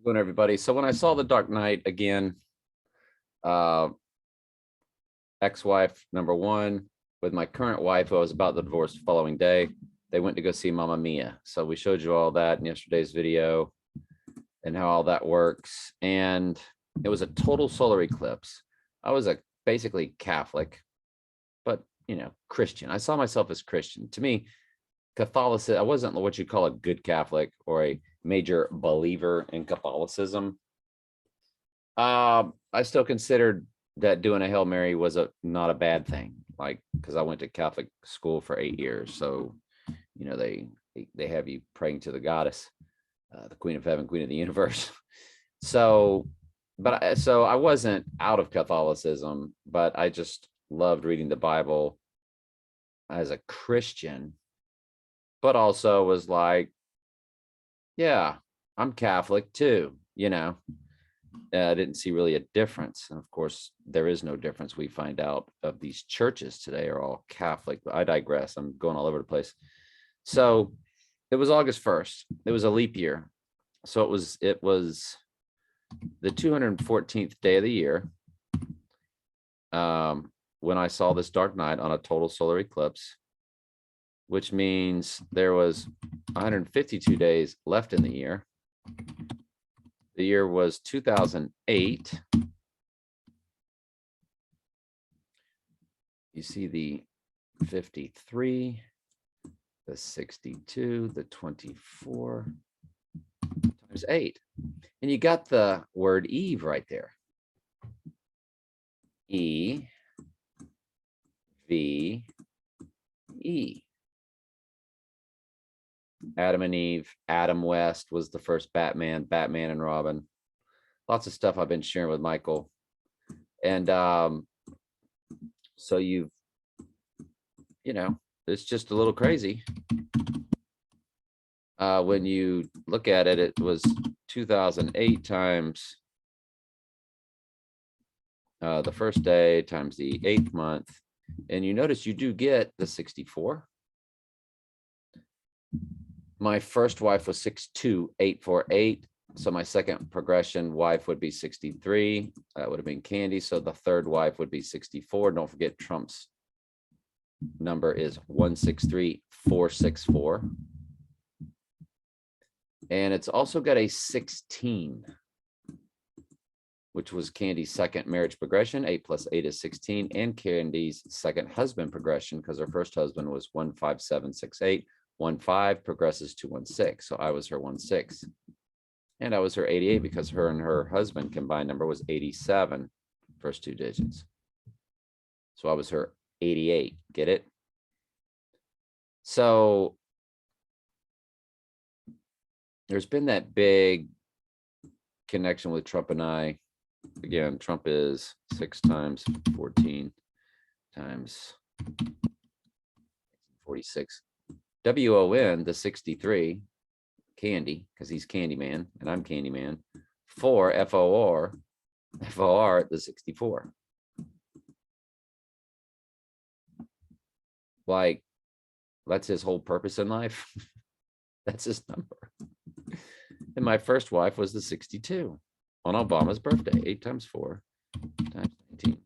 Good everybody. So when I saw The Dark Knight again, uh, ex-wife number one with my current wife, who I was about to divorce the following day, they went to go see Mamma Mia. So we showed you all that in yesterday's video and how all that works. And it was a total solar eclipse. I was a basically Catholic, but Christian. I saw myself as Christian. To me, Catholicism, I wasn't what you'd call a good Catholic or a major believer in Catholicism. I still considered that doing a Hail Mary was not a bad thing, like, because I went to Catholic school for 8 years. So, they have you praying to the goddess, the Queen of Heaven, Queen of the Universe. So, so I wasn't out of Catholicism, but I just loved reading the Bible as a Christian, but also was like, yeah, I'm Catholic too, I didn't see really a difference. And of course, there is no difference. We find out of these churches today are all Catholic, but I digress. I'm going all over the place. So it was August 1st. It was a leap year. So it was the 214th day of the year when I saw this Dark Night on a total solar eclipse, which means there was 152 days left in the year. The year was 2008. You see the 53, the 62, the 24 times 8. And you got the word Eve right there. E, V, E. Adam and Eve. Adam West was the first Batman and Robin. Lots of stuff I've been sharing with Michael. And so it's just a little crazy. When you look at it, it was 2008 times the first day times the 8th month. And you notice you do get the 64. My first wife was 62848. So my second progression wife would be 63. That would have been Candy. So the third wife would be 64. Don't forget Trump's number is 163464. And it's also got a 16, which was Candy's second marriage progression. 8 plus 8 is 16. And Candy's second husband progression, because her first husband was 15768. 15 progresses to 16. So I was her 16. And I was her 88 because her and her husband combined number was 87, first two digits. So I was her 88. Get it? So there's been that big connection with Trump and I. Again, Trump is 6 times 14 times 46. WON, the 63, Candy, because he's Candyman and I'm Candyman. 4 FOR, the 64. Like, that's his whole purpose in life. That's his number. And my first wife was the 62 on Obama's birthday. 8 times 4 times 19.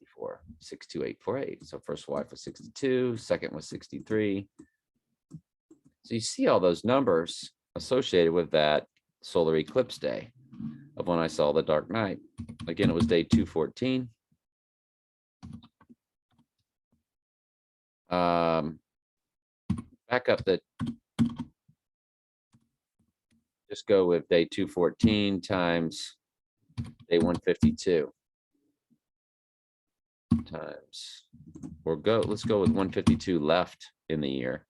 64, 62848. So first wife was 62, second was 63. So you see all those numbers associated with that solar eclipse day of when I saw the Dark Night. Again, it was day 214. Back up just go with day 214 times day 152 times, let's go with 152 left in the year.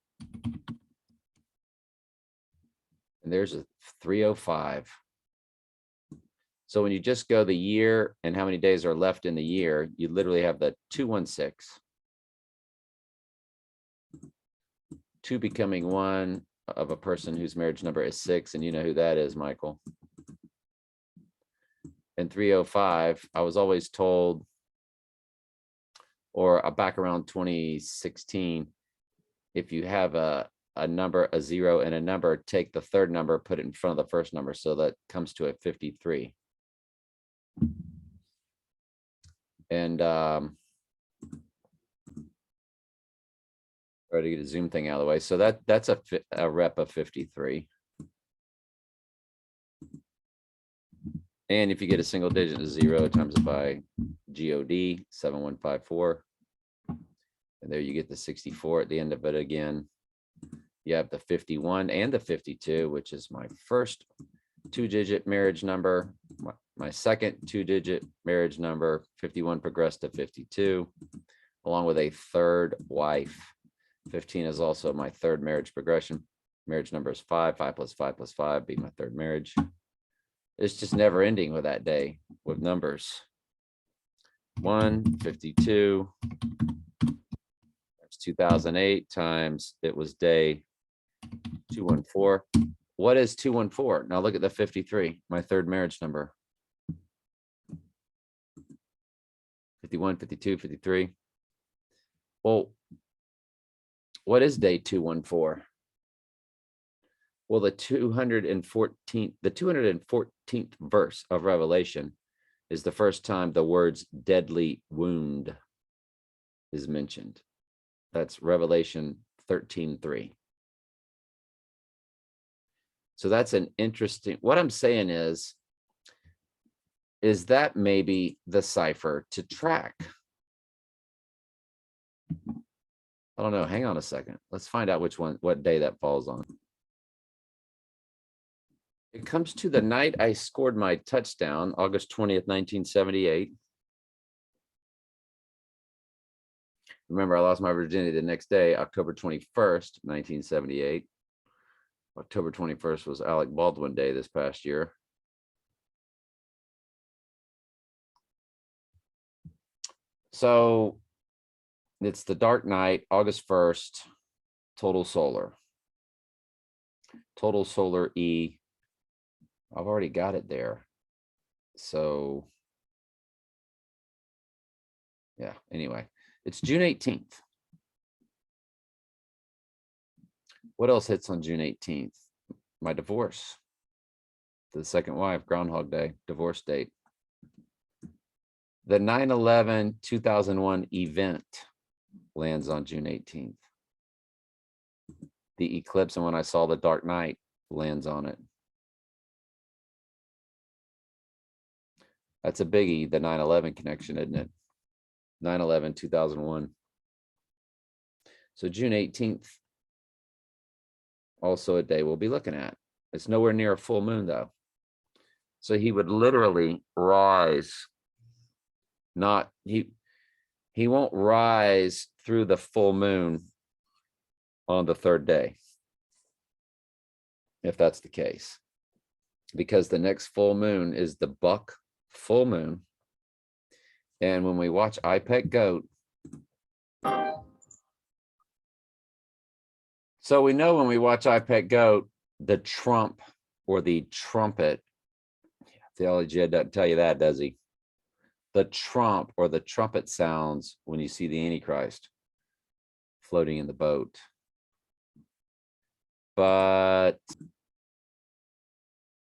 And there's a 305. So when you just go the year and how many days are left in the year, you literally have the 216. 2 becoming 1 of a person whose marriage number is 6. And you know who that is, Michael. And 305, I was always told, or back around 2016, if you have a a number, a 0, and a number, take the third number, put it in front of the first number. So that comes to a 53. And try to get a zoom thing out of the way. So that's a rep of 53. And if you get a single digit to 0 times it by GOD, 7154. And there you get the 64 at the end of it again. You have the 51 and the 52, which is my first 2-digit marriage number. My second 2-digit marriage number. 51 progressed to 52, along with a third wife. 15 is also my third marriage progression. Marriage number is 5. 5 plus 5 plus 5 be my third marriage. It's just never ending with that day with numbers. 152. That's 2008 times it was day 214. What is 214? Now look at the 53, my third marriage number. 51, 52, 53. Well, what is day 214? Well, the 214th verse of Revelation is the first time the words deadly wound is mentioned. That's Revelation 13:3. So that's an interesting, what I'm saying is that maybe the cipher to track? I don't know. Hang on a second. Let's find out what day that falls on. It comes to the night I scored my touchdown, August 20th, 1978. Remember, I lost my virginity the next day, October 21st, 1978. October 21st was Alec Baldwin Day this past year. So it's the dark night, August 1st, total solar. Total solar E. I've already got it there. So yeah, anyway, it's June 18th. What else hits on June 18th? My divorce. The second wife, Groundhog Day, divorce date. The 9/11/2001 event lands on June 18th. The eclipse and When I Saw the Dark Night lands on it. That's a biggie, the 9/11 connection, isn't it? 9/11/2001. So June 18th, also a day we'll be looking at. It's nowhere near a full moon though. So he would literally rise, he won't rise through the full moon on the third day, if that's the case, because the next full moon is the buck full moon. And when we watch Pet Goat, so we know when we watch Pet Goat, the trump or the trumpet, theology doesn't tell you that, does he? The trump or the trumpet sounds when you see the Antichrist floating in the boat. But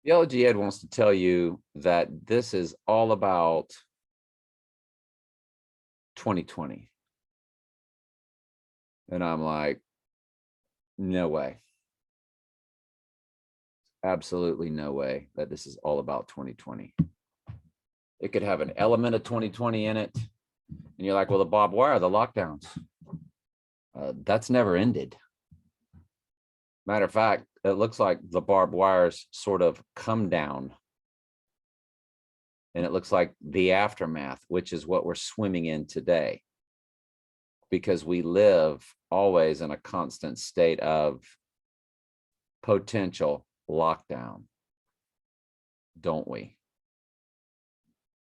Theology Ed wants to tell you that this is all about 2020. And I'm like, no way. Absolutely no way that this is all about 2020. It could have an element of 2020 in it. And you're like, well, the barbed wire, the lockdowns, that's never ended. Matter of fact, it looks like the barbed wires sort of come down. And it looks like the aftermath, which is what we're swimming in today. Because we live always in a constant state of potential lockdown, don't we?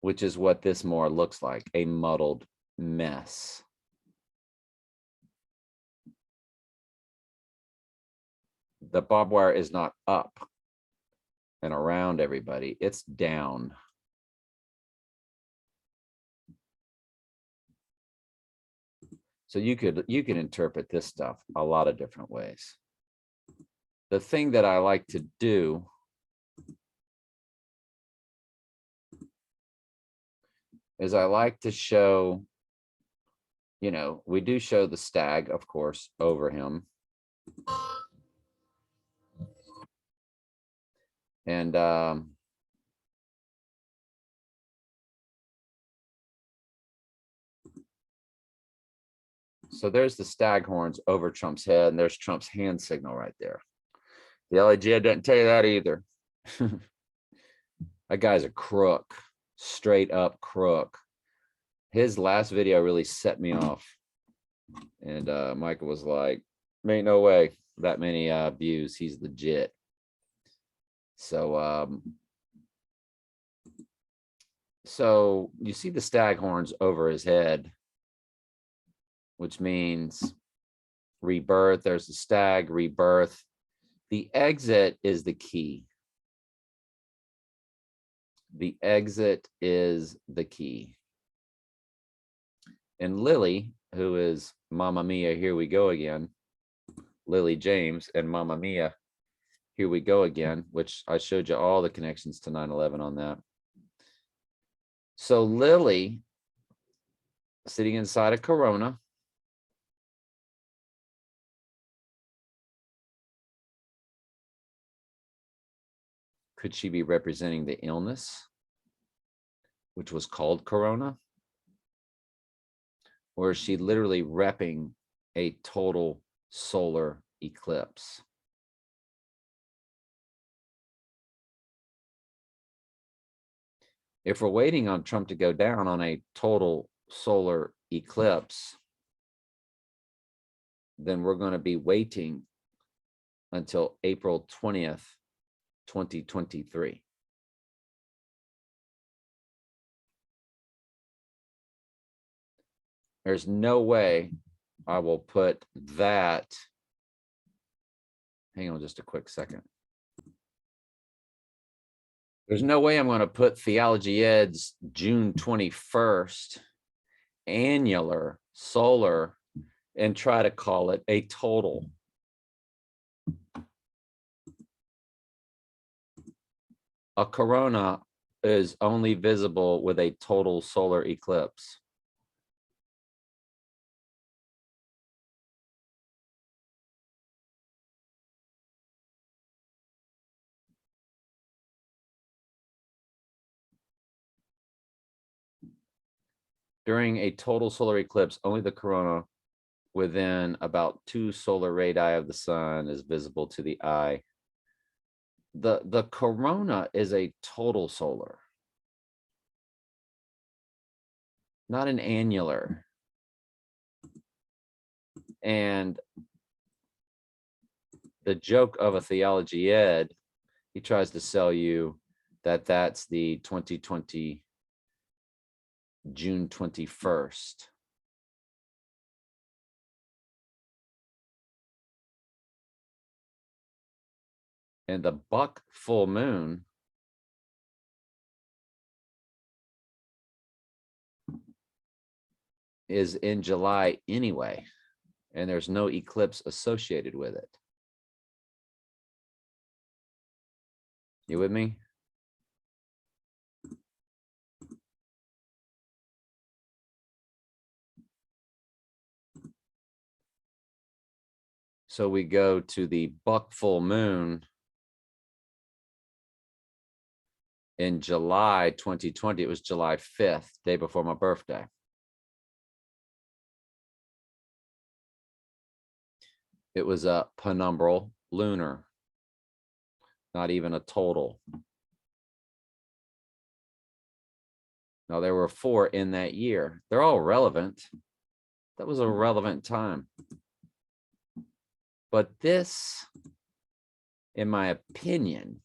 Which is what this more looks like, a muddled mess. The barbed wire is not up and around everybody, it's down. So you could interpret this stuff a lot of different ways. the thing that I like to do is I like to show, you know, we do show the stag, of course, over him. And so there's the stag horns over Trump's head, and there's Trump's hand signal right there. The LAG didn't tell you that either. That guy's a crook, straight up crook. His last video really set me off. And Michael was like, ain't no way that many views. He's legit. So so you see the stag horns over his head, which means rebirth. There's the stag, rebirth. The exit is the key. The exit is the key. And Lily, who is Mamma Mia, here we go again. Lily James and Mamma Mia, here we go again, which I showed you all the connections to 9/11 on that. So Lily, sitting inside a Corona, could she be representing the illness, which was called Corona? Or is she literally repping a total solar eclipse? If we're waiting on Trump to go down on a total solar eclipse, then we're going to be waiting until April 20th, 2023. There's no way I will put that. Hang on just a quick second. There's no way I'm going to put Theology Ed's June 21st annular solar and try to call it a total. A corona is only visible with a total solar eclipse. During a total solar eclipse, only the corona within about 2 solar radii of the sun is visible to the eye. The corona is a total solar, not an annular. And the joke of a Theology Ed, he tries to sell you that that's the 2020 June 21st. And the buck full moon is in July anyway, and there's no eclipse associated with it. You with me? So we go to the buck full moon in July 2020. It was July 5th, day before my birthday. It was a penumbral lunar, not even a total. Now, there were 4 in that year. They're all relevant. That was a relevant time. But this, in my opinion,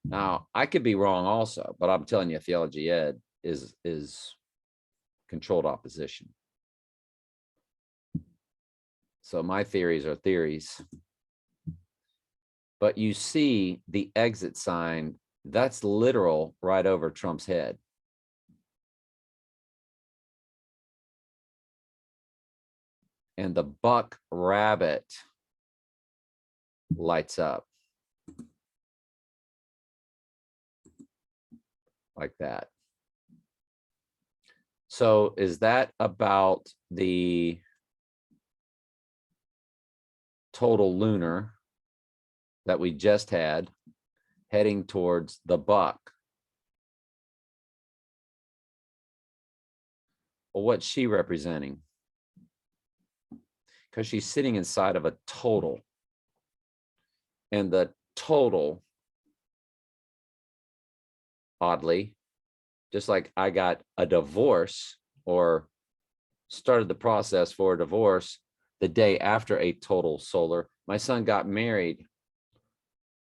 now I could be wrong also, but I'm telling you, Theology Ed is controlled opposition. So my theories are theories. But you see the exit sign, that's literal right over Trump's head. And the buck rabbit lights up like that. So is that about the total lunar that we just had heading towards the buck? Well, what's she representing? Because she's sitting inside of a total. And the total, oddly, just like I got a divorce or started the process for a divorce the day after a total solar, my son got married,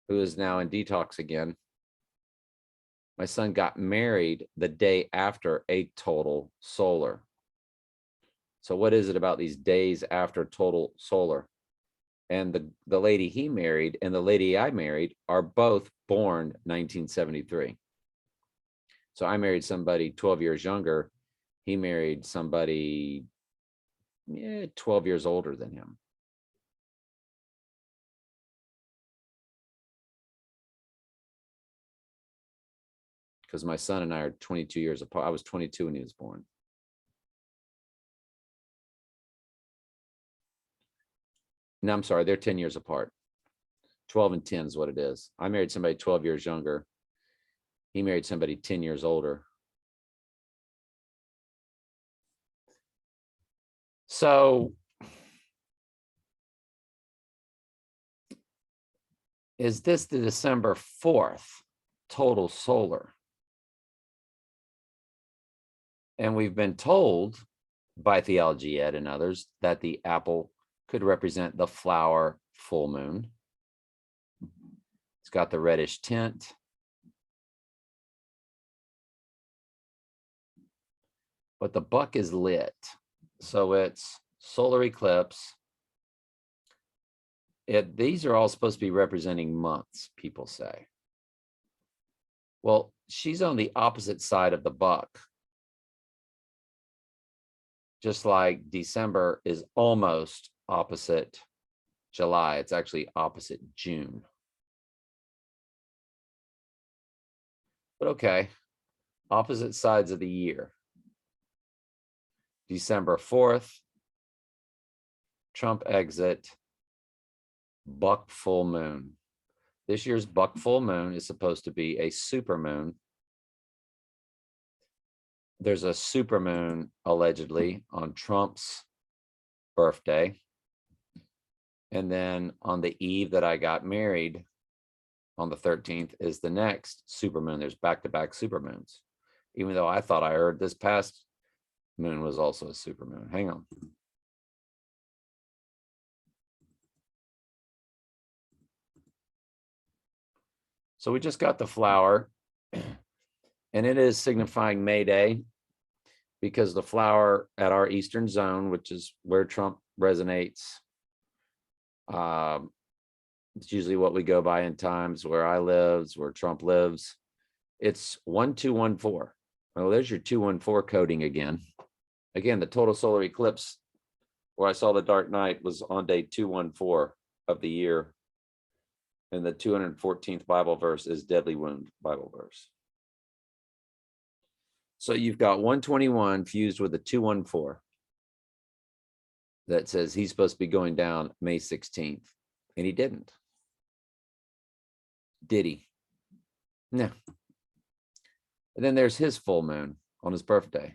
who is now in detox again. My son got married the day after a total solar. So what is it about these days after total solar? And the lady he married and the lady I married are both born 1973. So I married somebody 12 years younger. He married somebody 12 years older than him. Because my son and I are 22 years apart. I was 22 when he was born. No, I'm sorry, they're 10 years apart. 12 and 10 is what it is. I married somebody 12 years younger. He married somebody 10 years older. So is this the December 4th total solar? And we've been told by Theology Ed and others that the apple could represent the flower full moon. It's got the reddish tint. But the buck is lit. So it's solar eclipse. These are all supposed to be representing months, people say. Well, she's on the opposite side of the buck. Just like December is almost opposite July, it's actually opposite June. But okay, opposite sides of the year. December 4th, Trump exit, buck full moon. This year's buck full moon is supposed to be a super moon. There's a super moon allegedly on Trump's birthday. And then on the eve that I got married on the 13th is the next super moon. There's back-to-back super moons, even though I thought I heard this past moon was also a super moon. Hang on. So we just got the flower, and it is signifying May Day because the flower at our eastern zone, which is where Trump resonates, it's usually what we go by in times where I live, where Trump lives. It's 1214. Well, there's your 214 coding again. Again, the total solar eclipse where I saw the dark night was on day 214 of the year. And the 214th Bible verse is deadly wound Bible verse. So you've got 121 fused with a 214 that says he's supposed to be going down May 16th. And he didn't. Did he? No. And then there's his full moon on his birthday.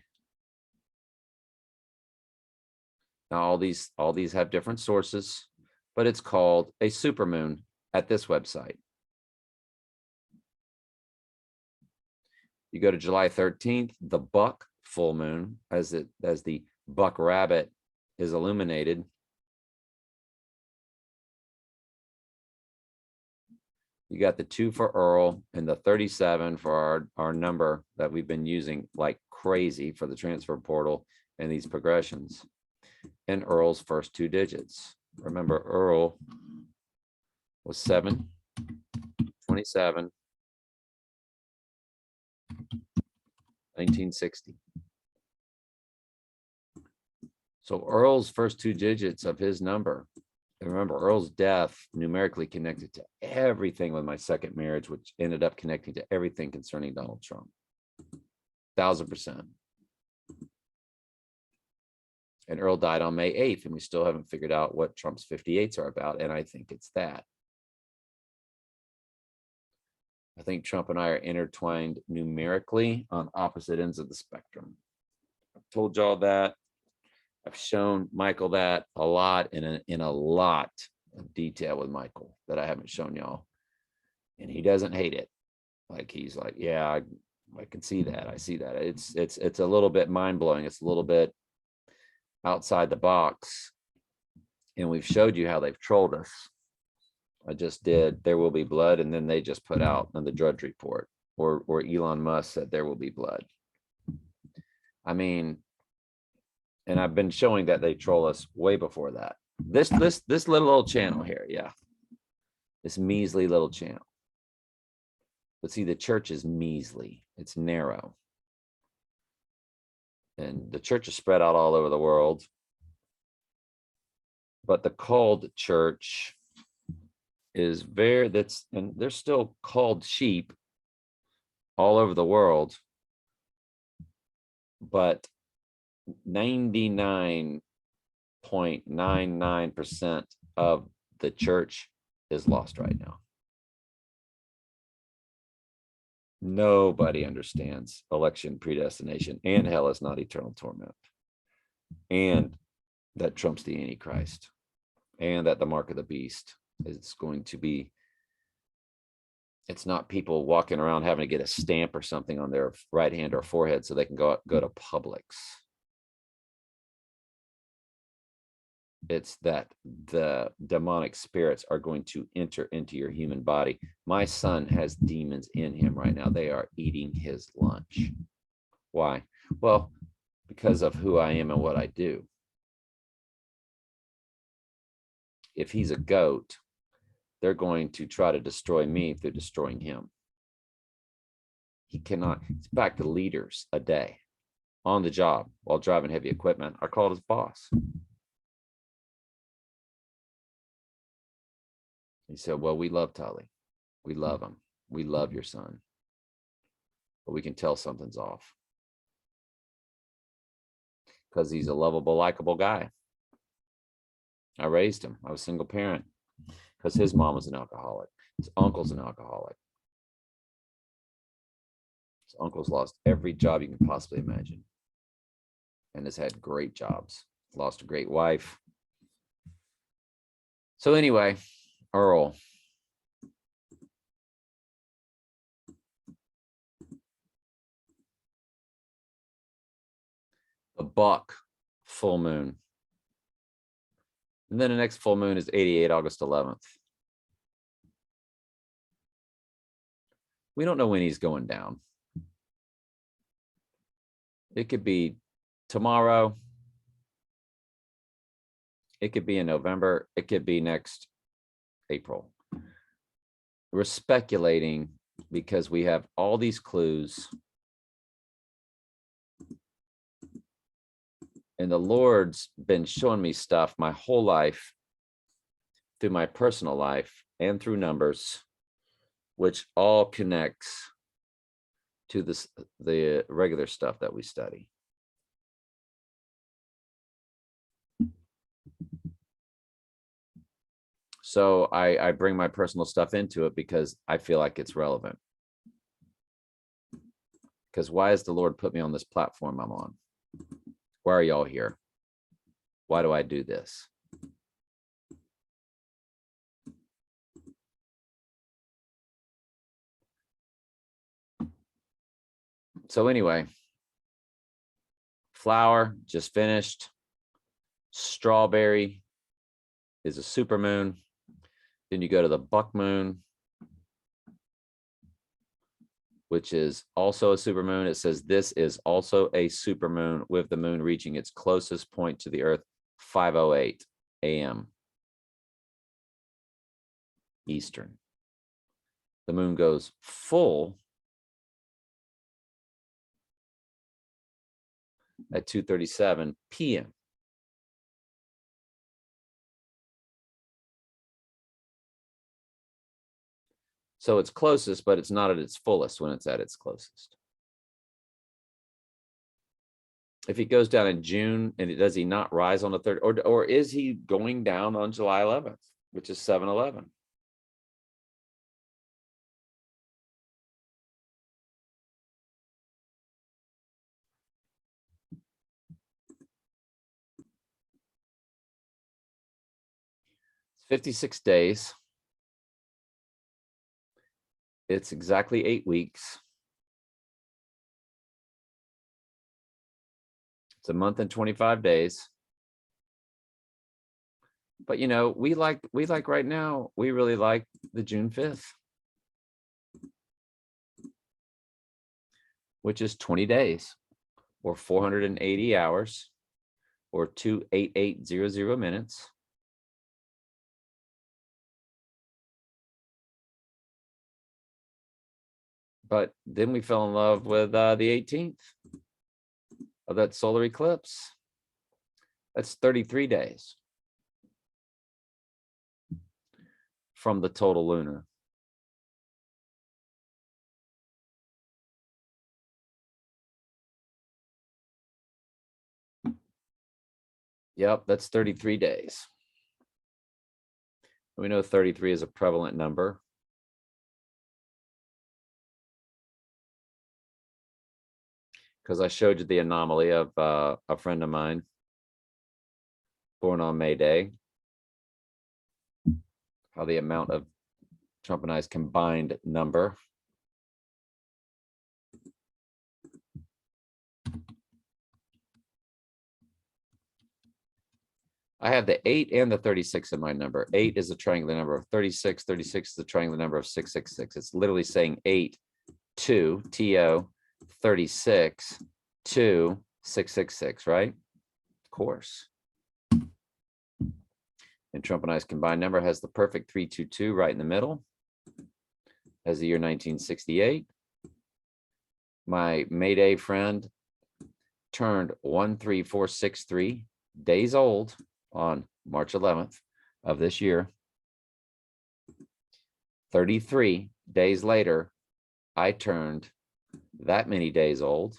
Now all these have different sources, but it's called a supermoon at this website. You go to July 13th, the buck full moon, as the buck rabbit is illuminated. You got the 2 for Earl and the 37 for our number that we've been using like crazy for the transfer portal and these progressions. And Earl's first 2 digits. Remember, Earl was 7, 27, 1960. So Earl's first 2 digits of his number And remember, Earl's death numerically connected to everything with my second marriage, which ended up connecting to everything concerning Donald Trump. 1000%. And Earl died on May 8th, and we still haven't figured out what Trump's 58s are about. And I think it's that. I think Trump and I are intertwined numerically on opposite ends of the spectrum. I've told y'all that. I've shown Michael that a lot in a lot of detail with Michael that I haven't shown y'all. And he doesn't hate it. Like he's like, yeah, I can see that. I see that. It's a little bit mind-blowing. It's a little bit outside the box. And we've showed you how they've trolled us. I just did There Will Be Blood, and then they just put out on the Drudge Report, or Elon Musk said there will be blood. I mean, and I've been showing that they troll us way before that. This little old channel here, yeah. This measly little channel. But see, the church is measly. It's narrow. And the church is spread out all over the world. But the called church is and they're still called sheep all over the world. But 99.99% of the church is lost right now. Nobody understands election predestination, and hell is not eternal torment, and that Trump's the Antichrist, and that the mark of the beast is going to be, it's not people walking around having to get a stamp or something on their right hand or forehead so they can go to Publix. It's that the demonic spirits are going to enter into your human body. My son has demons in him right now. They are eating his lunch. Why? Well, because of who I am and what I do. If he's a goat, they're going to try to destroy me through destroying him. He cannot. It's back to leaders a day on the job while driving heavy equipment are called his boss. He said, well, we love Tully. We love him. We love your son. But we can tell something's off. Because he's a lovable, likable guy. I raised him. I was a single parent. Because his mom was an alcoholic. His uncle's an alcoholic. His uncle's lost every job you can possibly imagine. And has had great jobs. Lost a great wife. So anyway, Earl. The buck full moon. And then the next full moon is 88, August 11th. We don't know when he's going down. It could be tomorrow. It could be in November. It could be next April. We're speculating because we have all these clues. And the Lord's been showing me stuff my whole life through my personal life and through numbers, which all connects to the regular stuff that we study. So I bring my personal stuff into it because I feel like it's relevant. Because why has the Lord put me on this platform I'm on? Why are y'all here? Why do I do this? So anyway, flower just finished. Strawberry is a supermoon. Then you go to the buck moon, which is also a supermoon. It says this is also a supermoon with the moon reaching its closest point to the earth, 5:08 a.m. Eastern. The moon goes full at 2:37 p.m. So it's closest, but it's not at its fullest when it's at its closest. If he goes down in June, and does he not rise on the 3rd, or is he going down on July 11th, which is 7/11? It's 56 days. It's exactly 8 weeks. It's a month and 25 days. But you know, we like right now, we really like the June 5th, which is 20 days or 480 hours or 28800 minutes. But then we fell in love with the 18th of that solar eclipse. That's 33 days from the total lunar. Yep, that's 33 days. We know 33 is a prevalent number. Because I showed you the anomaly of a friend of mine born on May Day, how the amount of Trump and I's combined number. I have the 8 and the 36 in my number. 8 is a triangular number of 36. 36 is a triangular number of 666. It's literally saying 8, 2, TO, 36, 2, 666, right? Of course. And Trump and I's combined number has the perfect 322 right in the middle. Has the year 1968. My May Day friend turned 13463 days old on March 11th of this year. 33 days later, I turned that many days old.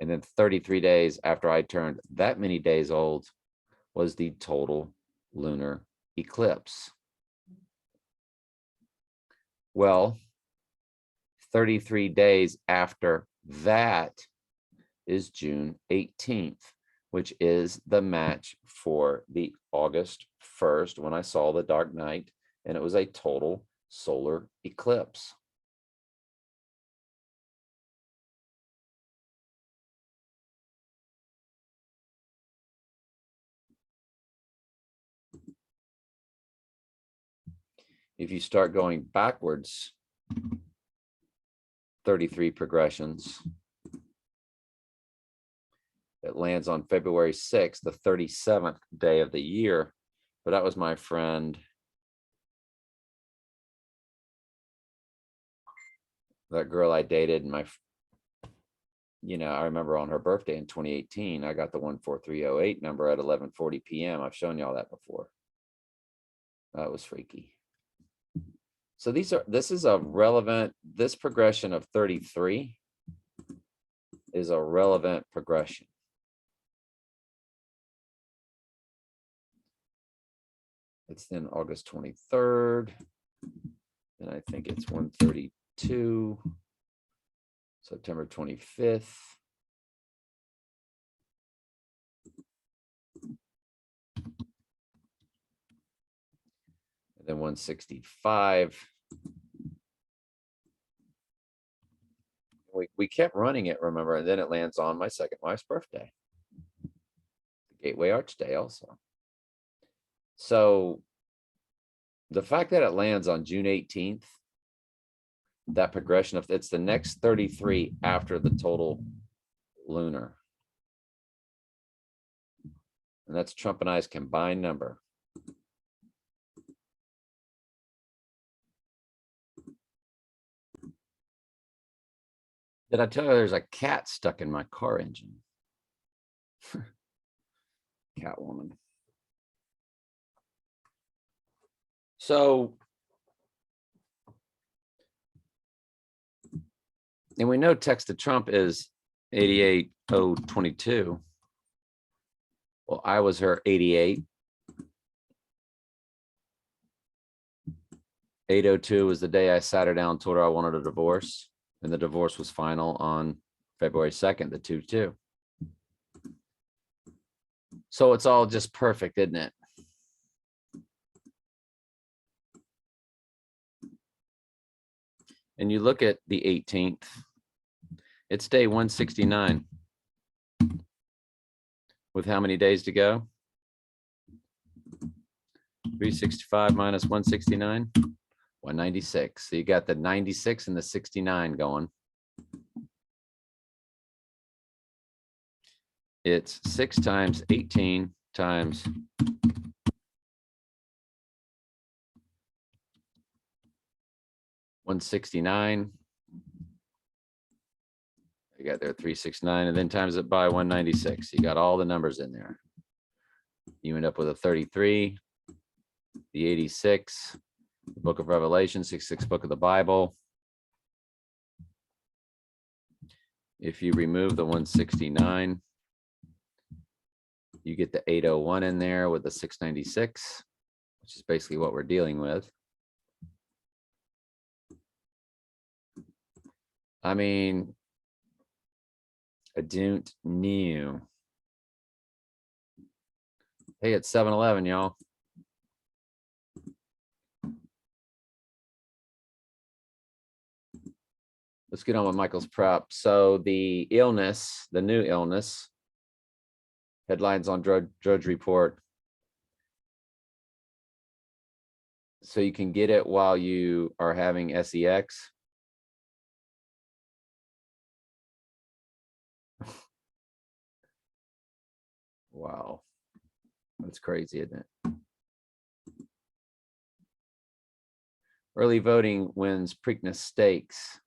And then 33 days after I turned that many days old was the total lunar eclipse. Well, 33 days after that is June 18th, which is the match for the August 1st when I saw the dark night, and it was a total solar eclipse. If you start going backwards 33 progressions, it lands on February 6th, the 37th day of the year. But that was my friend, that girl I dated, and I remember on her birthday in 2018, I got the 14308 number at 11:40 p.m. I've shown y'all that before. That was freaky. So this progression of 33 is a relevant progression. It's then August 23rd, and I think it's 132, September 25th. And then 165. We kept running it, remember, and then it lands on my second wife's birthday, the Gateway Arch Day also. So the fact that it lands on June 18th, that progression of it's the next 33 after the total lunar. And that's Trump and I's combined number. Did I tell you there's a cat stuck in my car engine? Catwoman. So And we know text to Trump is 88022. Well, I was her 88. 802 was the day I sat her down and told her I wanted a divorce. And the divorce was final on February 2nd, the 2-2. So it's all just perfect, isn't it? And you look at the 18th, it's day 169. With how many days to go? 365 minus 169, 196. So you got the 96 and the 69 going. It's 6 times 18 times 169. You got there 369, and then times it by 196. You got all the numbers in there. You end up with a 33, the 86, the book of Revelation, 66 book of the Bible. If you remove the 169, you get the 801 in there with the 696, which is basically what we're dealing with. I mean, I don't know. Hey, it's 7-Eleven, y'all. Let's get on with Michael's prep. So the illness, the new illness, headlines on Drudge Report. So you can get it while you are having SEX. Wow. That's crazy, isn't it? Early voting wins Preakness Stakes.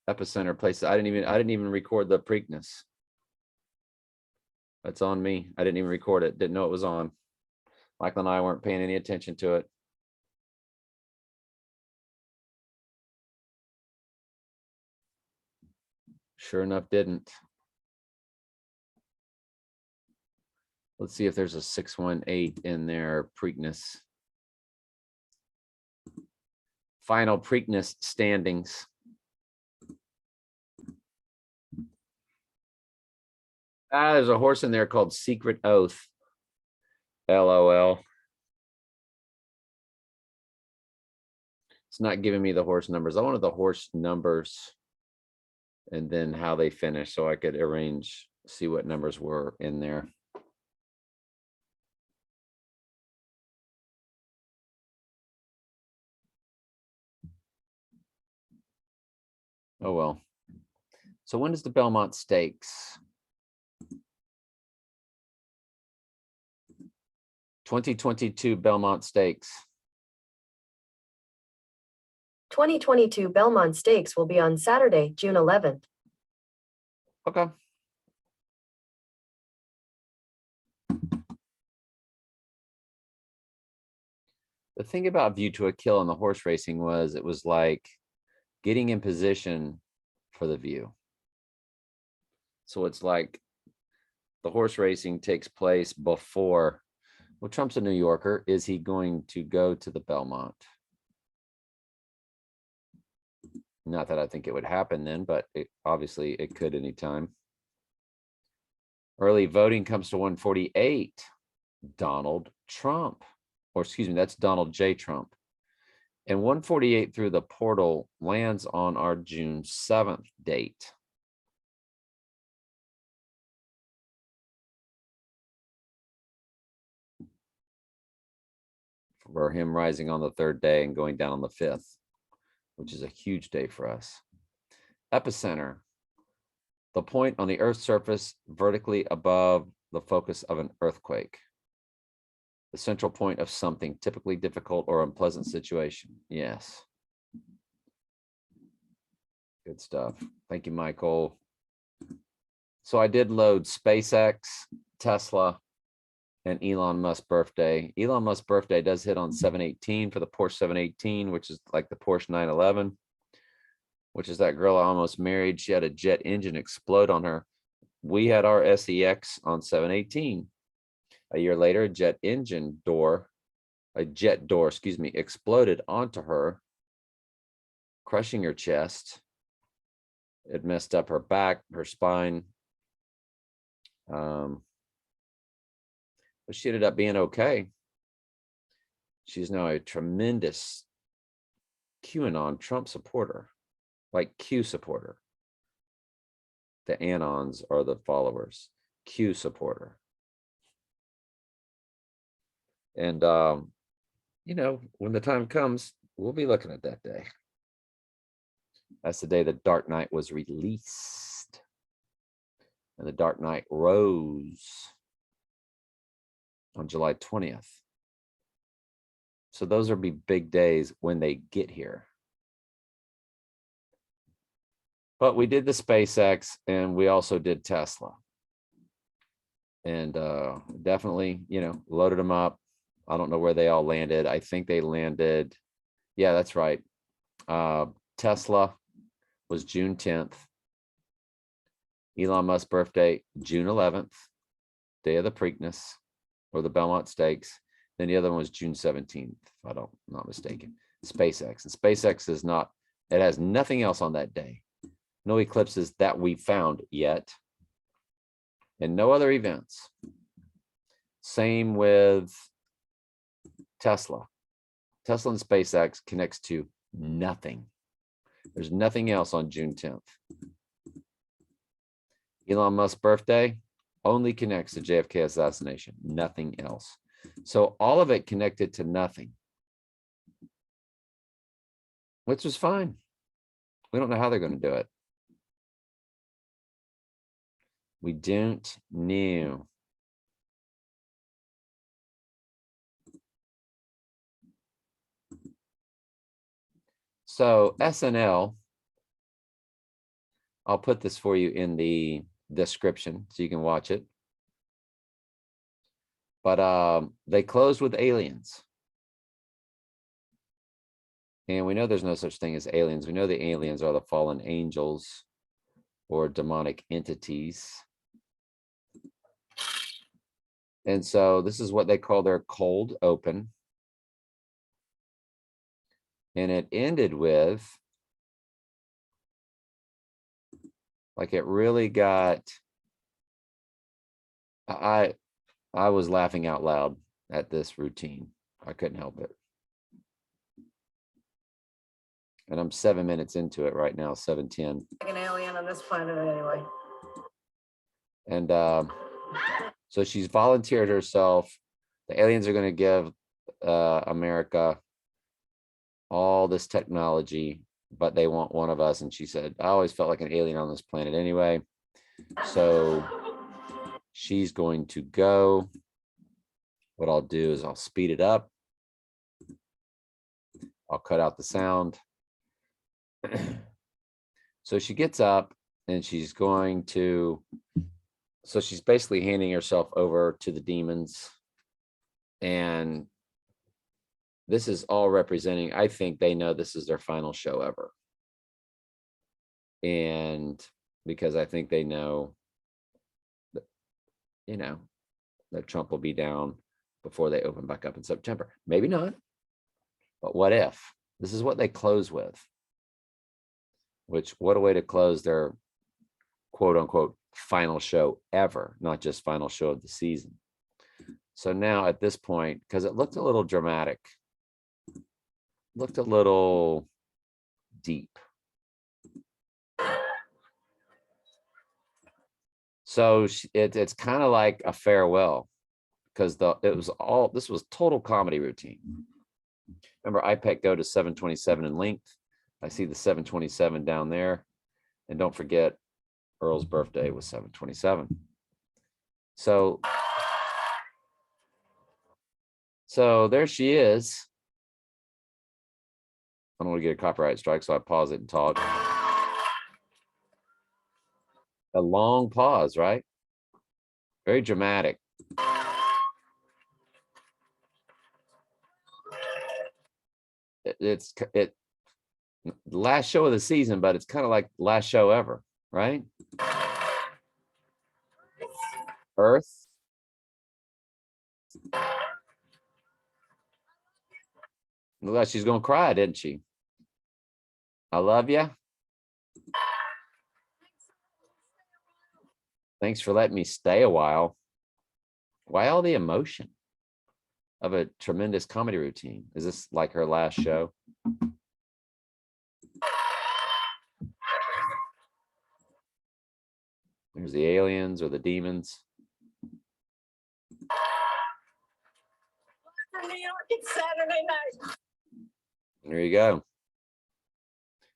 Epicenter places. I didn't even record the Preakness. That's on me. I didn't even record it. Didn't know it was on. Michael and I weren't paying any attention to it. Sure enough, didn't. Let's see if there's a 618 in there. Preakness. Final Preakness standings. There's a horse in there called Secret Oath. LOL. It's not giving me the horse numbers. I wanted the horse numbers and then how they finish so I could arrange, see what numbers were in there. Oh, well. So when is the Belmont Stakes? 2022 Belmont Stakes. 2022 Belmont Stakes will be on Saturday, June 11th. Okay. The thing about View to a Kill in the horse racing was it was like getting in position for the view. So it's like the horse racing takes place before. Well, Trump's a New Yorker. Is he going to go to the Belmont? Not that I think it would happen then, but obviously it could anytime. Early voting comes to 148. Donald Trump, or excuse me, that's Donald J. Trump. And 148 through the portal lands on our June 7th date. For him rising on the 3rd day and going down on the 5th, which is a huge day for us. Epicenter, the point on the Earth's surface vertically above the focus of an earthquake. The central point of something, typically difficult or unpleasant situation. Yes. Good stuff. Thank you, Michael. So I did load SpaceX, Tesla, and Elon Musk's birthday. Elon Musk's birthday does hit on 7/18 for the Porsche 718, which is like the Porsche 911. which is that girl I almost married. She had a jet engine explode on her. We had our SEX on 718. A year later, a jet door, excuse me, exploded onto her, crushing her chest. It messed up her back, her spine. But she ended up being okay. She's now a tremendous QAnon Trump supporter, like Q supporter. The Anons are the followers, Q supporter. And, you know, when the time comes, we'll be looking at that day. That's the day the Dark Knight was released. And the Dark Knight rose on July 20th. So those will be big days when they get here. But we did the SpaceX and we also did Tesla. And definitely, you know, loaded them up. I don't know where they all landed. I think they landed. Yeah, that's right. Tesla was June 10th. Elon Musk's birthday, June 11th, day of the Preakness or the Belmont Stakes. Then the other one was June 17th, if I'm not mistaken. SpaceX. And SpaceX is not, it has nothing else on that day. No eclipses that we found yet. And no other events. Same with Tesla. Tesla and SpaceX connects to nothing. There's nothing else on June 10th. Elon Musk's birthday only connects to JFK assassination, nothing else. So all of it connected to nothing, which was fine. We don't know how they're going to do it. We don't know. So SNL, I'll put this for you in the description so you can watch it. But they closed with aliens. And we know there's no such thing as aliens. We know the aliens are the fallen angels or demonic entities. And so this is what they call their cold open. And it ended with, like, it really got, I was laughing out loud at this routine. I couldn't help it. And I'm 7 minutes into it right now, 7:10. Like an alien on this planet anyway. And so she's volunteered herself. The aliens are going to give America all this technology, but they want one of us. And she said, I always felt like an alien on this planet anyway. So she's going to go. What I'll do is I'll speed it up. I'll cut out the sound. So she gets up and she's going to, so she's basically handing herself over to the demons. And this is all representing, I think they know this is their final show ever. And because I think they know that, you know, that Trump will be down before they open back up in September. Maybe not. But what if? This is what they close with. Which, what a way to close their quote unquote final show ever, not just final show of the season. So now at this point, because it looked a little dramatic, looked a little deep. So it's kind of like a farewell, because this was total comedy routine. Remember, Pet Goat is 727 in length. I see the 727 down there. And don't forget, Earl's birthday was 727. So there she is. I don't want to get a copyright strike, so I pause it and talk. A long pause, right? Very dramatic. The last show of the season, but it's kind of like last show ever, right? Earth. Look like she's gonna cry, didn't she? I love you. Thanks for letting me stay a while. Why all the emotion of a tremendous comedy routine? Is this like her last show? There's the aliens or the demons. It's Saturday night. There you go.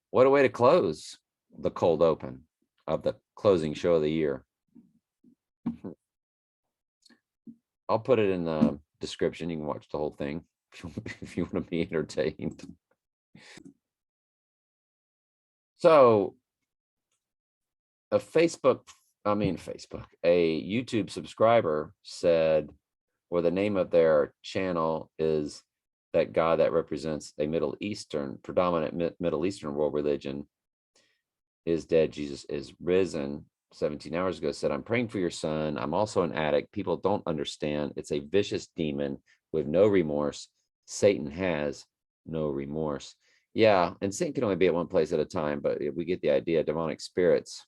What a way to close the cold open of the closing show of the year. I'll put it in the description. You can watch the whole thing if you want to be entertained. So a YouTube subscriber said, or the name of their channel is that God that represents a predominant Middle Eastern world religion is dead. Jesus is risen. 17 hours ago said, I'm praying for your son. I'm also an addict. People don't understand. It's a vicious demon with no remorse. Satan has no remorse. Yeah, and Satan can only be at one place at a time, but we get the idea. Demonic spirits.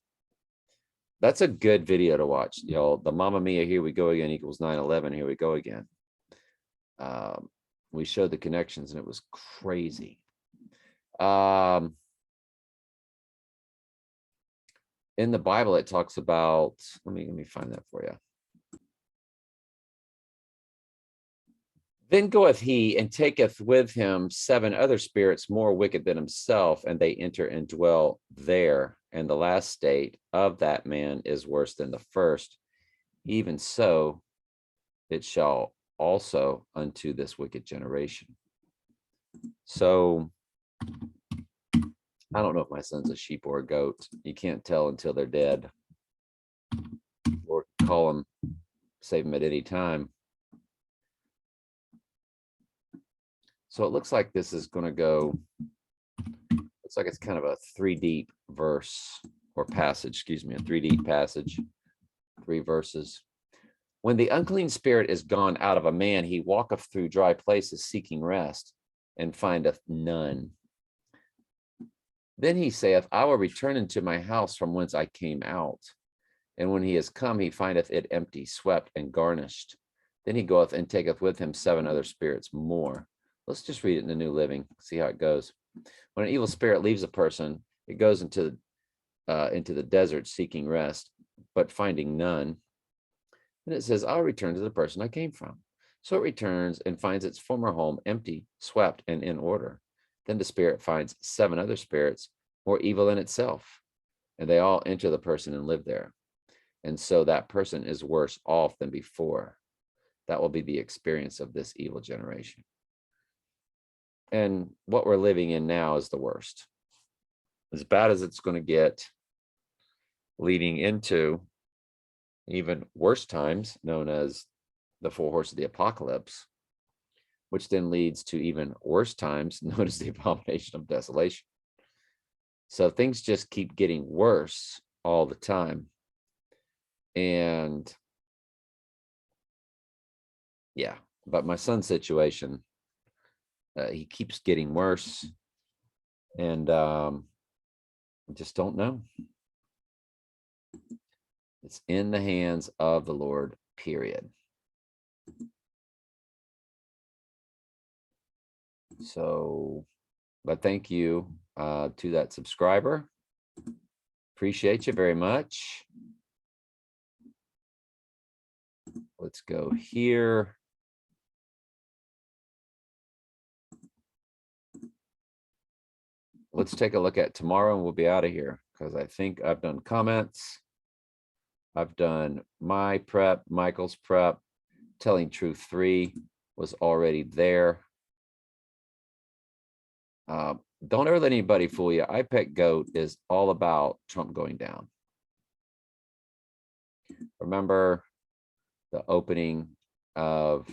That's a good video to watch. The Mamma Mia, here we go again equals 9/11. Here we go again. We showed the connections and it was crazy. In the Bible, it talks about, let me find that for you. Then goeth he and taketh with him 7 other spirits more wicked than himself, and they enter and dwell there. And the last state of that man is worse than the first. Even so, it shall also unto this wicked generation. So I don't know if my son's a sheep or a goat. You can't tell until they're dead. Or call them, save them at any time. So it looks like this is going to go, looks like it's kind of a 3 deep verse or passage, excuse me, a 3 deep passage, 3 verses. When the unclean spirit is gone out of a man, he walketh through dry places seeking rest, and findeth none. Then he saith, I will return into my house from whence I came out. And when he is come, he findeth it empty, swept, and garnished. Then he goeth and taketh with him 7 other spirits more. Let's just read it in the New Living, see how it goes. When an evil spirit leaves a person, it goes into the desert seeking rest, but finding none. And it says, I'll return to the person I came from. So it returns and finds its former home empty, swept, and in order. Then the spirit finds 7 other spirits more evil than itself, and they all enter the person and live there. And so that person is worse off than before. That will be the experience of this evil generation. And what we're living in now is the worst. As bad as it's going to get, leading into even worse times, known as the 4 horses of the apocalypse, which then leads to even worse times, known as the abomination of desolation. So things just keep getting worse all the time. And yeah, but my son's situation, he keeps getting worse, and I just don't know. It's in the hands of the Lord, period. So, but thank you to that subscriber. Appreciate you very much. Let's go here. Let's take a look at tomorrow and we'll be out of here, because I think I've done comments. I've done my prep, Michael's prep. Telling Truth 3 was already there. Don't ever let anybody fool you. Pet Goat is all about Trump going down. Remember the opening of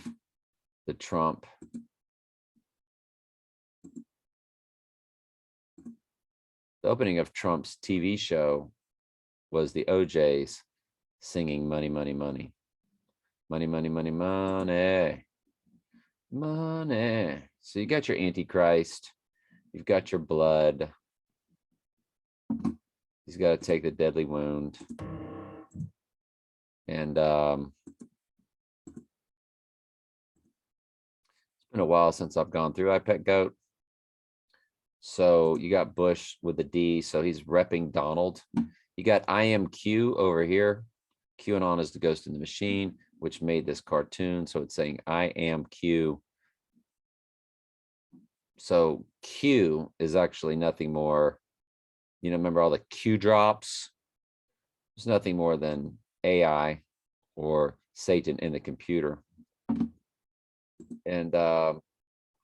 the Trump The opening of Trump's TV show was the OJs singing money, money, money. Money, money, money, money. Money. So you got your Antichrist. You've got your blood. He's got to take the deadly wound. And it's been a while since I've gone through Pet Goat. So you got Bush with the D. So he's repping Donald. You got I am Q over here. QAnon is the ghost in the machine, which made this cartoon. So it's saying I am Q. So Q is actually nothing more, remember all the Q drops? It's nothing more than AI or Satan in the computer. And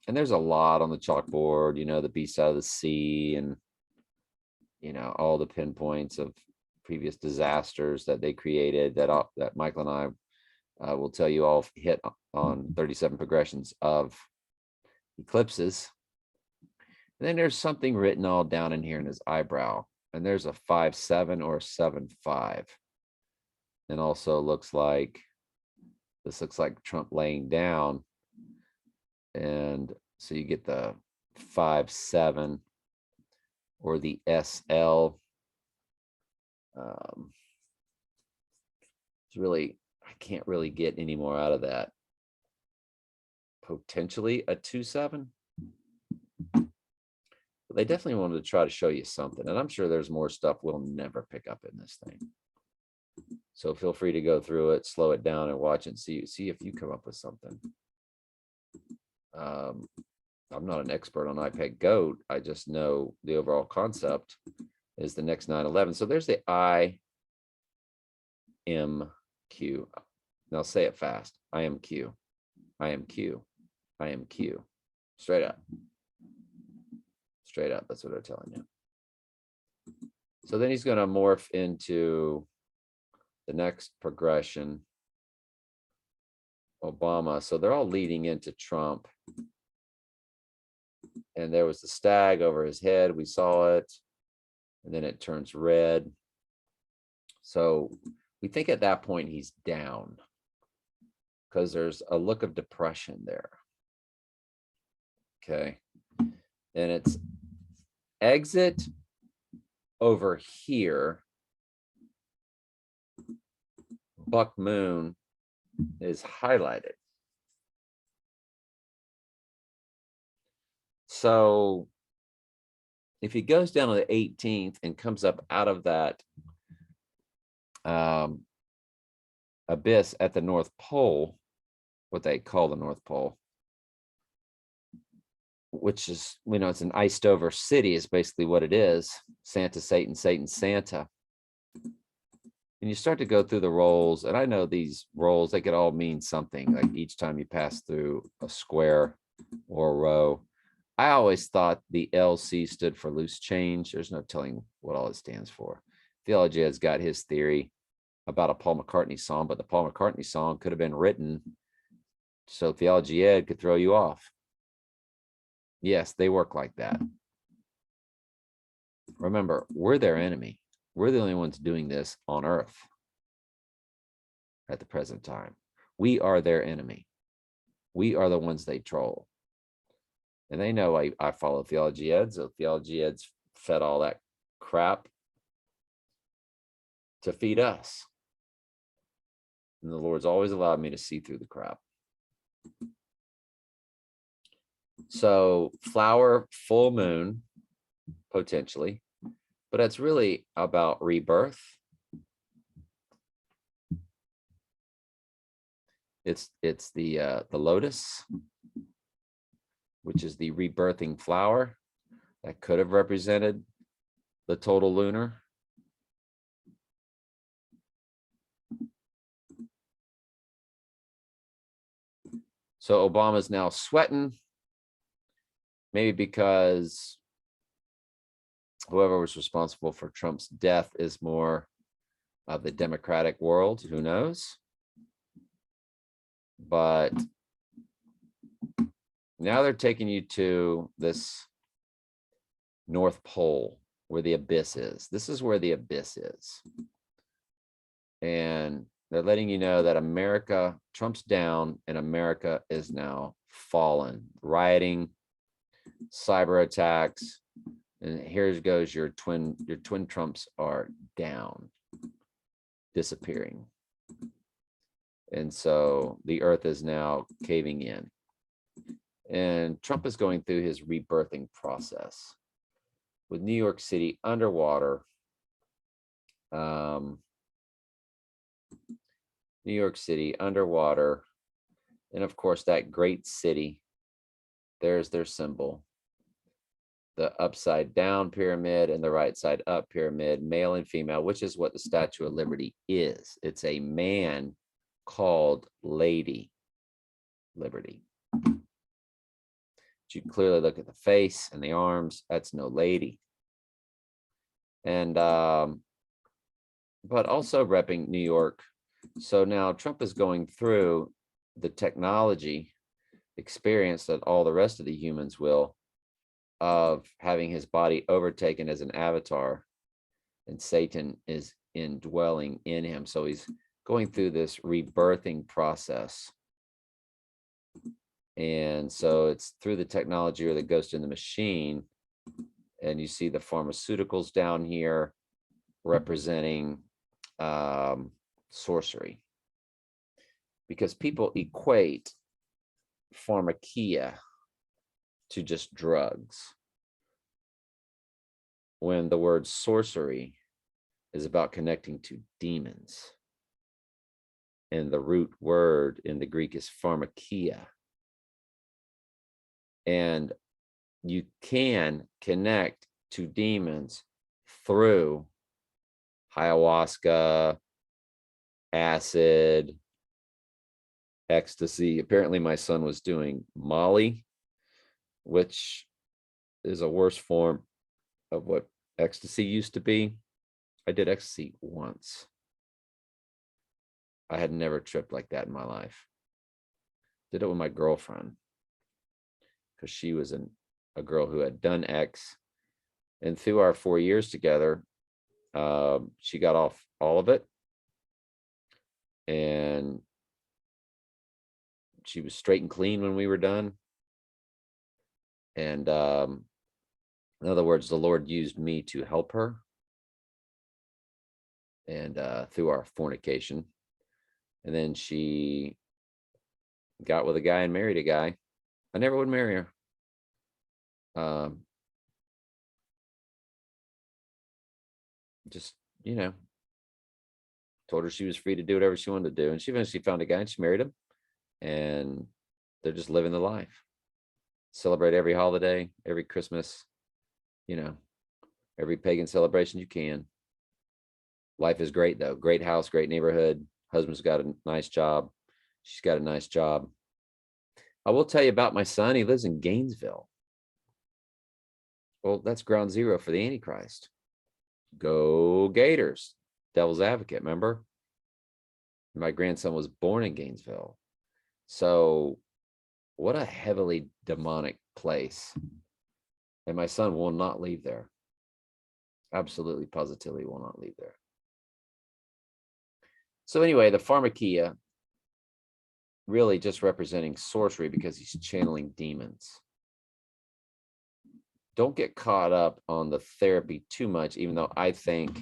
there's a lot on the chalkboard, the beast out of the sea and, all the pinpoints of previous disasters that they created that Michael and I will tell you all hit on 37 progressions of eclipses. And then there's something written all down in here in his eyebrow. And there's a 5-7 or a 7-5. And also this looks like Trump laying down. And so you get the 5-7 or the SL. It's really, I can't really get any more out of that. Potentially a 2-7. But they definitely wanted to try to show you something. And I'm sure there's more stuff we'll never pick up in this thing. So feel free to go through it, slow it down and watch it, see if you come up with something. I'm not an expert on Pet Goat. I just know the overall concept is the next 9/11. So there's the I am Q. Now say it fast. I am Q. I am Q. I am Q. Straight up. Straight up. That's what they're telling you. So then he's going to morph into the next progression, Obama. So they're all leading into Trump. And there was the stag over his head. We saw it. And then it turns red. So we think at that point he's down because there's a look of depression there. Okay. And it's exit over here. Buck Moon is highlighted. So if he goes down to the 18th and comes up out of that abyss at the North Pole, what they call the North Pole, which is, it's an iced over city is basically what it is. Santa, Satan, Satan, Santa. And you start to go through the roles, and I know these roles, they could all mean something, like each time you pass through a square or a row. I always thought the LC stood for loose change. There's no telling what all it stands for. Theology has got his theory about a Paul McCartney song, but the Paul McCartney song could have been written so Theology Ed could throw you off. Yes, they work like that. Remember, we're their enemy. We're the only ones doing this on earth at the present time. We are their enemy. We are the ones they troll. And they know I follow Theology Ed, so Theology Ed's fed all that crap to feed us. And the Lord's always allowed me to see through the crap. So flower, full moon, potentially, but it's really about rebirth. It's the lotus, which is the rebirthing flower that could have represented the total lunar. So Obama's now sweating, maybe because whoever was responsible for Trump's death is more of the Democratic world, who knows? But now they're taking you to this North Pole. where the abyss is. This is where the abyss is. And they're letting you know that Trump's down and America is now fallen. Rioting, cyber attacks, and here goes your twin Trumps are down, disappearing. And so the earth is now caving in. And Trump is going through his rebirthing process with New York City underwater. New York City underwater. And of course, that great city, there's their symbol. The upside down pyramid and the right side up pyramid, male and female, which is what the Statue of Liberty is. It's a man called Lady Liberty. You clearly look at the face and the arms, that's no lady. And but also repping New York. So now Trump is going through the technology experience that all the rest of the humans will, of having his body overtaken as an avatar, and Satan is indwelling in him. So he's going through this rebirthing process. And so it's through the technology or the ghost in the machine. And you see the pharmaceuticals down here representing sorcery, because people equate pharmakia to just drugs, when the word sorcery is about connecting to demons. And the root word in the Greek is pharmakia. And you can connect to demons through ayahuasca, acid, ecstasy. Apparently my son was doing Molly, which is a worse form of what ecstasy used to be. I did ecstasy once. I had never tripped like that in my life. Did it with my girlfriend, because she was a girl who had done X. And through our 4 years together, she got off all of it. And she was straight and clean when we were done. And in other words, the Lord used me to help her. And through our fornication. And then she got with a guy and married a guy. I never would marry her. Just, told her she was free to do whatever she wanted to do. And she eventually found a guy and she married him. And they're just living the life. Celebrate every holiday, every Christmas, every pagan celebration you can. Life is great though. Great house, great neighborhood. Husband's got a nice job. She's got a nice job. I will tell you about my son. He lives in Gainesville. Well, that's ground zero for the Antichrist. Go Gators. Devil's advocate, remember? My grandson was born in Gainesville. So what a heavily demonic place. And my son will not leave there. Absolutely, positively will not leave there. So anyway, the pharmakia really just representing sorcery, because he's channeling demons. Don't get caught up on the therapy too much, even though I think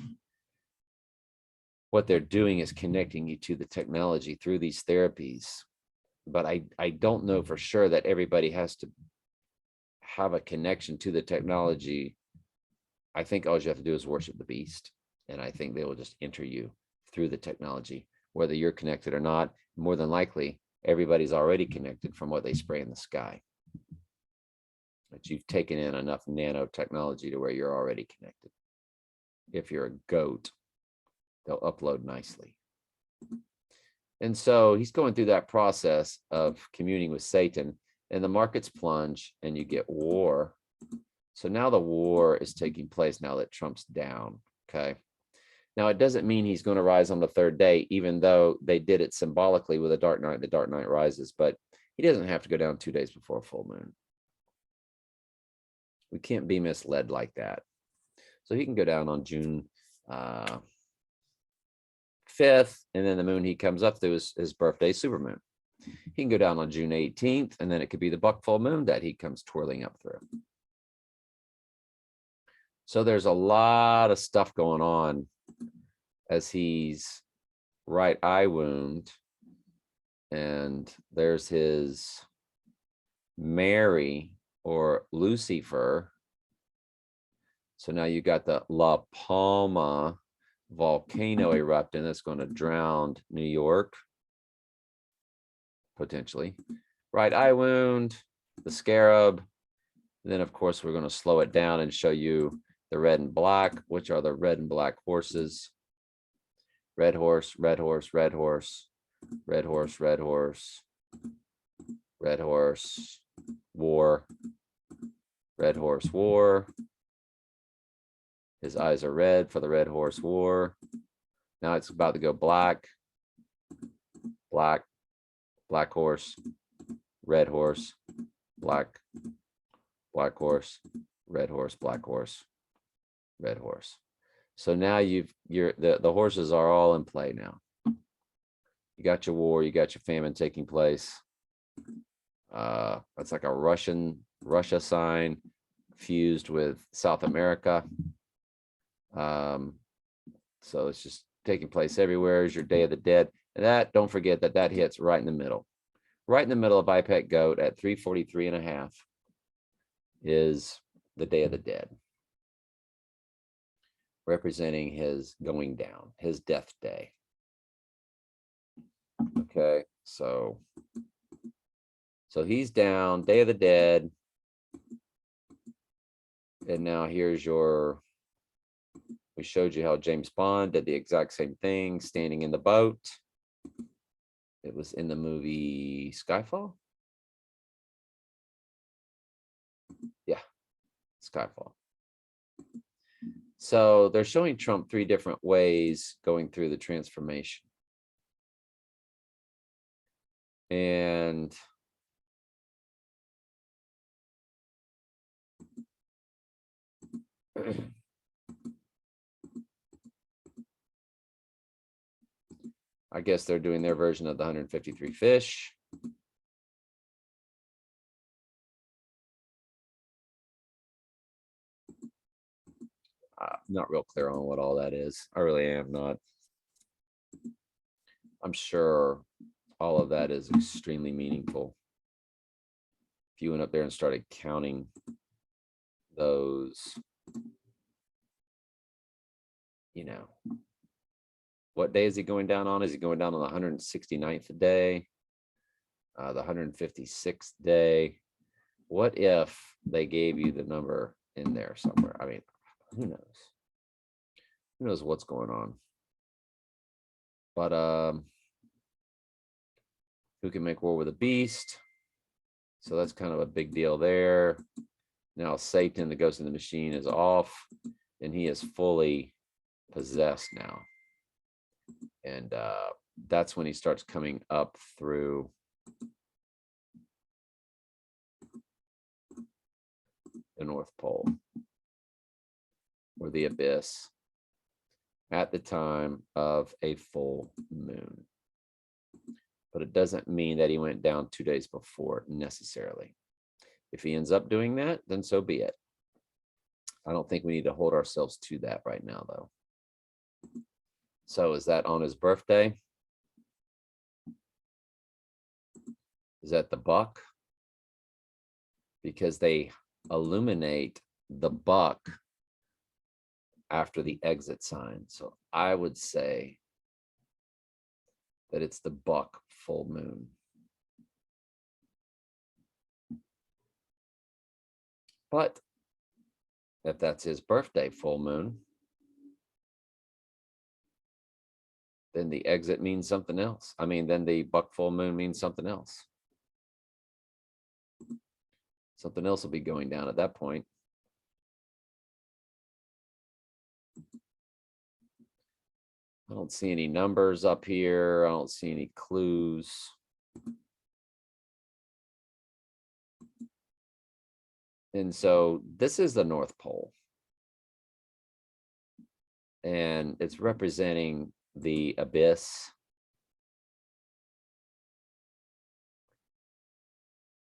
what they're doing is connecting you to the technology through these therapies. But I don't know for sure that everybody has to have a connection to the technology. I think all you have to do is worship the beast. And I think they will just enter you through the technology, whether you're connected or not. More than likely, everybody's already connected from what they spray in the sky. But you've taken in enough nanotechnology to where you're already connected. If you're a goat, they'll upload nicely. And so he's going through that process of communing with Satan, and the markets plunge and you get war. So now the war is taking place now that Trump's down. Okay. Now it doesn't mean he's going to rise on the third day, even though they did it symbolically with a dark night. The dark night rises, but he doesn't have to go down 2 days before a full moon. We can't be misled like that. So he can go down on June 5th, and then the moon he comes up through is his birthday supermoon. He can go down on June 18th, and then it could be the buck full moon that he comes twirling up through. So there's a lot of stuff going on as he's right eye wound, and there's his Mary or Lucifer. So now you got the La Palma volcano erupting that's going to drown New York, potentially. Right eye wound, the scarab. And then, of course, we're going to slow it down and show you the red and black, which are the red and black horses. Red horse, red horse, red horse, red horse, red horse, red horse, war, red horse, war. His eyes are red for the red horse, war. Now it's about to go black, black, black horse, red horse, black, black horse, red horse, black horse, red horse. So now the horses are all in play now. You got your war, you got your famine taking place. That's like a Russia sign fused with South America. So it's just taking place everywhere. Is your Day of the Dead. And that, don't forget that hits right in the middle. Right in the middle of Pet Goat at 343.5 is the Day of the Dead, representing his going down, his death day. Okay, so he's down, Day of the Dead. And now here's we showed you how James Bond did the exact same thing, standing in the boat. It was in the movie Skyfall. Yeah, Skyfall. So they're showing Trump 3 different ways going through the transformation. And I guess they're doing their version of the 153 fish. Not real clear on what all that is. I really am not. I'm sure all of that is extremely meaningful. If you went up there and started counting those, what day is he going down on? Is he going down on the 169th day? The 156th day? What if they gave you the number in there somewhere? I mean, who knows? Who knows what's going on? But who can make war with a beast? So that's kind of a big deal there. Now Satan, the ghost in the machine, is off, and he is fully possessed now. And that's when he starts coming up through the North Pole or the abyss at the time of a full moon. But it doesn't mean that he went down 2 days before necessarily. If he ends up doing that, then so be it. I don't think we need to hold ourselves to that right now, though. So is that on his birthday? Is that the buck? Because they illuminate the buck after the exit sign. So I would say that it's the buck full moon. But if that's his birthday full moon, then the exit means something else. I mean, then the buck full moon means something else. Something else will be going down at that point. I don't see any numbers up here. I don't see any clues. And so this is the North Pole. and it's representing the abyss.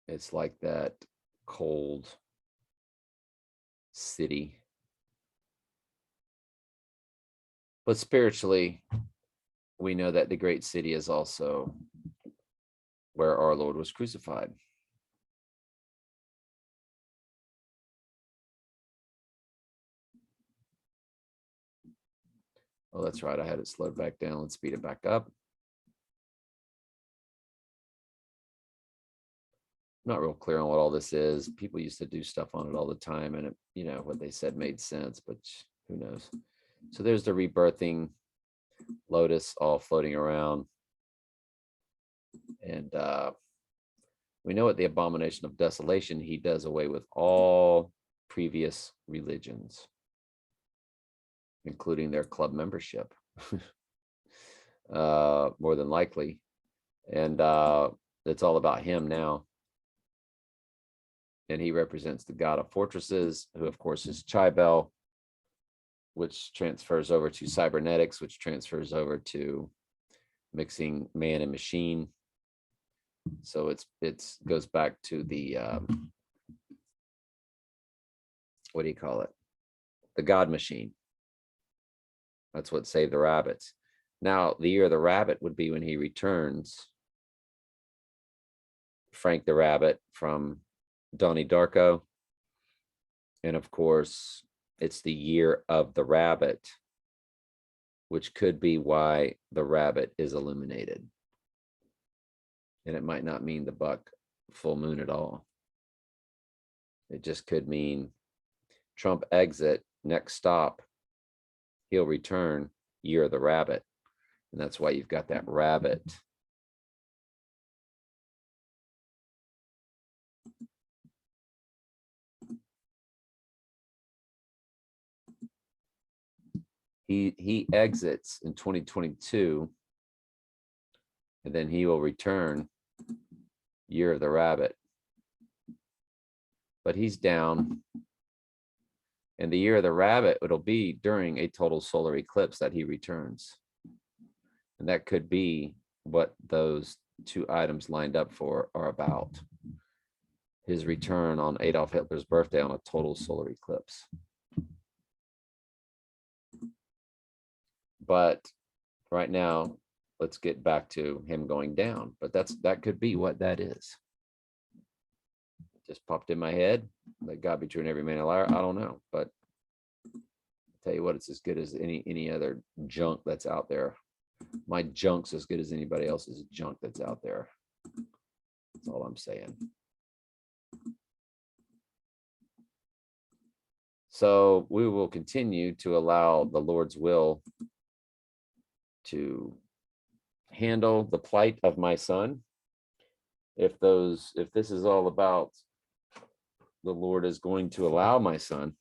It's like that cold city. But spiritually, we know that the great city is also where our Lord was crucified. Oh, that's right. I had it slowed back down. Let's speed it back up. Not real clear on what all this is. People used to do stuff on it all the time, and it, you know, what they said made sense, but who knows? So there's the rebirthing lotus all floating around. And we know at the abomination of desolation, he does away with all previous religions, including their club membership, more than likely. And it's all about him now. And he represents the god of fortresses, who of course is Chibel, which transfers over to cybernetics, which transfers over to mixing man and machine. So it's goes back to the what do you call it? The God machine. That's what saved the rabbits. Now, the year of the rabbit would be when he returns Frank the Rabbit from Donnie Darko. And of course, it's the year of the rabbit, which could be why the rabbit is illuminated. And it might not mean the buck full moon at all. It just could mean Trump exit, next stop, he'll return, year of the rabbit. And that's why you've got that rabbit. He exits in 2022, and then he will return, year of the rabbit. But he's down. And the year of the rabbit, it'll be during a total solar eclipse that he returns. And that could be what those two items lined up for are about. His return on Adolf Hitler's birthday on a total solar eclipse. But right now, let's get back to him going down. But that could be what that is. Just popped in my head. Let God be true and every man a liar. I don't know, but I'll tell you what, it's as good as any other junk that's out there. My junk's as good as anybody else's junk that's out there. That's all I'm saying. So we will continue to allow the Lord's will to handle the plight of my son. If this is all about the Lord is going to allow my son,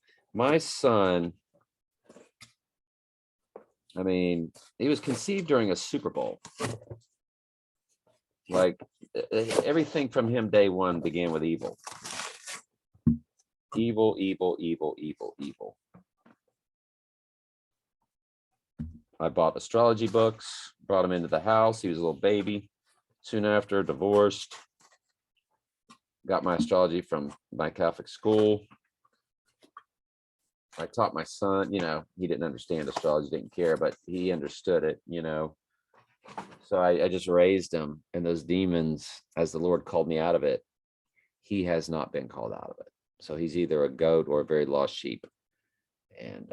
I mean, he was conceived during a Super Bowl. Like everything from him day one began with evil. Evil, evil, evil, evil, evil. I bought astrology books, brought him into the house. He was a little baby. Soon after, divorced. Got my astrology from my Catholic school. I taught my son, you know, he didn't understand astrology, didn't care, but he understood it, you know. So I just raised him, and those demons, as the Lord called me out of it, he has not been called out of it. So he's either a goat or a very lost sheep. And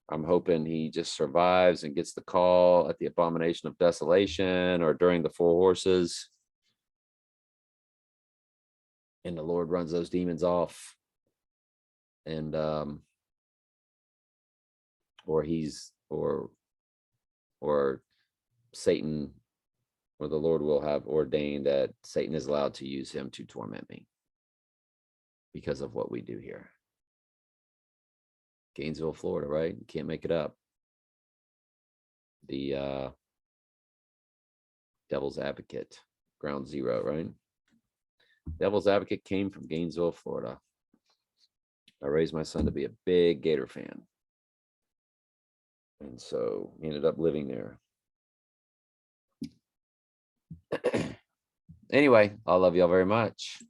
I'm hoping he just survives and gets the call at the abomination of desolation or during the 4 horses. And the Lord runs those demons off. And or Satan, or the Lord will have ordained that Satan is allowed to use him to torment me because of what we do here. Gainesville, Florida, right? You can't make it up. The Devil's Advocate, ground zero, right? Devil's Advocate came from Gainesville, Florida. I raised my son to be a big Gator fan. And so he ended up living there. Anyway, I love y'all very much.